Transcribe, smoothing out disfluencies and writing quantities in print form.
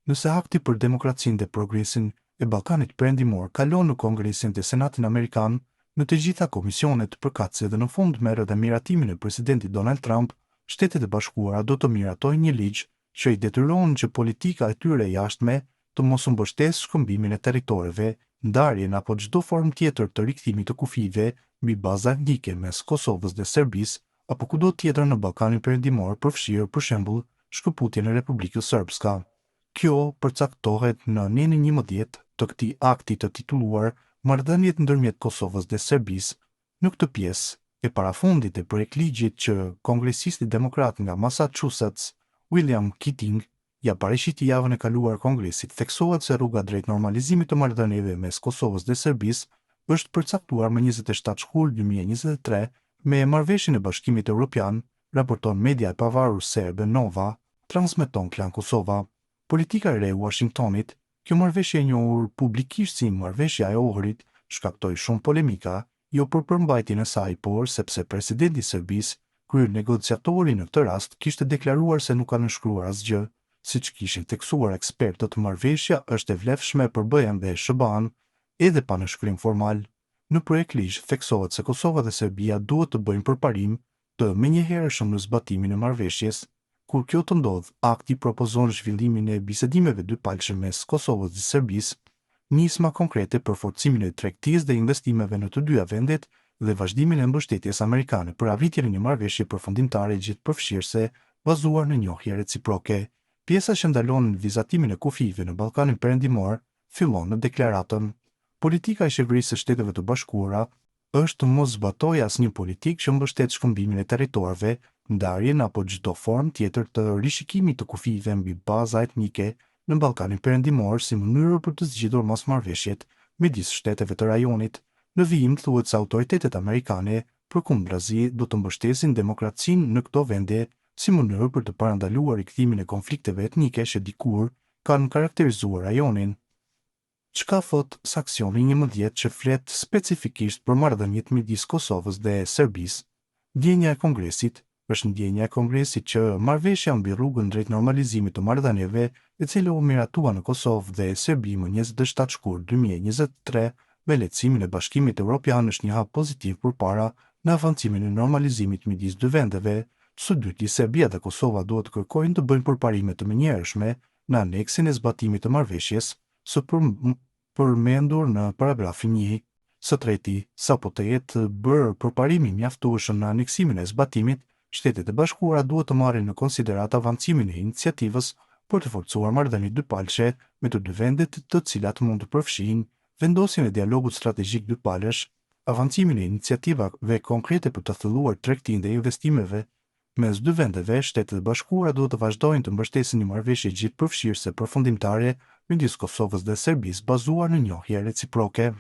Nëse akti për demokracinë dhe progresin e Ballkanit Perëndimor kalon në Kongresin dhe Senatin Amerikan, në të gjitha komisionet përkatëse dhe në fund merr dhe miratimin e presidentit Donald Trump, Shtetet e Bashkuara do të miratojnë një ligj që i detyron që politika e tyre e jashtme të mos mbështesë shkëmbimin e territoreve, ndarjen apo çdo formë tjetër të rikthimit të kufive mbi baza etnike mes Kosovës dhe Serbisë apo kudo tjetër në Ballkanin Perëndimor, përfshirë për shembull shkëputjen e Republikës Srpska. Kjo përcaktohet në nenin 11 të këtij akti të titulluar Marrëdhëniet ndërmjet Kosovës dhe Serbisë. Në këtë pjesë e parafundit e projektligjit që kongresisti demokrat nga Massachusetts, William Keating, ja paraqiti javën e kaluar Kongresit, theksohet se rruga drejt normalizimit të marrëdhënieve mes Kosovës dhe Serbisë është përcaktuar më 27 shkull 2023 me marrëveshjen e Bashkimit Evropian, raporton media e pavarur serbe Nova, transmeton Klan Kosova. Politika e re e Washingtonit, kjo marrëveshje e njohur publikisht si marrëveshja e Ohrit, shkaktoi shumë polemika, jo për përmbajtjen e saj, por sepse presidenti i Serbisë, krye negociatori në këtë rast, kishte deklaruar se nuk ka nënshkruar asgjë, siç kishin theksuar ekspertët. Marrëveshja është e vlefshme për BE-n dhe SHBA-n, edhe pa nënshkrim formal. Në projektligj theksohet se Kosova dhe Serbia duhet të bëjnë përparim të menjëhershëm në zbatimin e marrëveshjes. Kur kjo të ndodh, akti propozon zhvillimin e bisedimeve dypalëshme mes Kosovës dhe Serbisë, nisma konkrete për forcimin e tregtisë dhe investimeve në të dyja vendet dhe vazhdimin e mbështetjes amerikane për arritjen e një marrëveshje përfundimtare gjithëpërfshirëse bazuar në njohje reciproke. Pjesa që ndalon vizatimin e kufive në Ballkanin Perëndimor fillon në deklaratën. Politika e Qeverisë së Shteteve të Bashkuara është të mos zbatojë asnjë politikë që mbështet shkëmbimin e territoreve, ndarjen apo çdo formë tjetër të rishikimit të kufive mbi baza etnike në Ballkanin Perëndimor si mënyrë për të zgjidhur mosmarrëveshjet midis shteteve të rajonit. Në vijim thuhet se autoritetet amerikane përkundrazi do të mbështesin demokracinë në këto vende si mënyrë për të parandaluar rikthimin e konflikteve etnike që dikur kanë karakterizuar rajonin. Çka thot saksioni 11 që flet specifikisht për marrëdhëniet midis Kosovës dhe Serbisë? Ndjenja e Kongresit është ndjenja e Kongresit që marrëveshja mbi rrugën drejt normalizimit të marrëdhënieve, e cila u miratua në Kosovë dhe Serbi më 27 shkurt 2023 me lehtësimin e Bashkimit Evropian, është një hap pozitiv përpara në avancimin e normalizimit midis dy vendeve. Së dyti, Serbia dhe Kosova duhet të kërkojnë të bëjnë përparime të menjëhershme në aneksin e zbatimit të marrëveshjes së përmendur në paragrafin 1. Së treti, sapo të jetë bërë përparimi mjaftueshëm në aneksimin e zbatimit, Shtetet e Bashkuara duhet të marrin në konsiderat avancimin e iniciativës për të forcuar marrëdhënie dypalësh me të dy vendet, të cilat mund të përfshijnë vendosjen e dialogut strategjik dypalësh, avancimin e iniciativave konkrete për të thelluar tregtinë dhe investimeve mes dy vendeve. Shtetet e Bashkuara duhet të vazhdojnë të mbështesin një marrëveshje gjithëpërfshirëse përfundimtare midis Kosovës dhe Serbisë bazuar në njohje reciproke.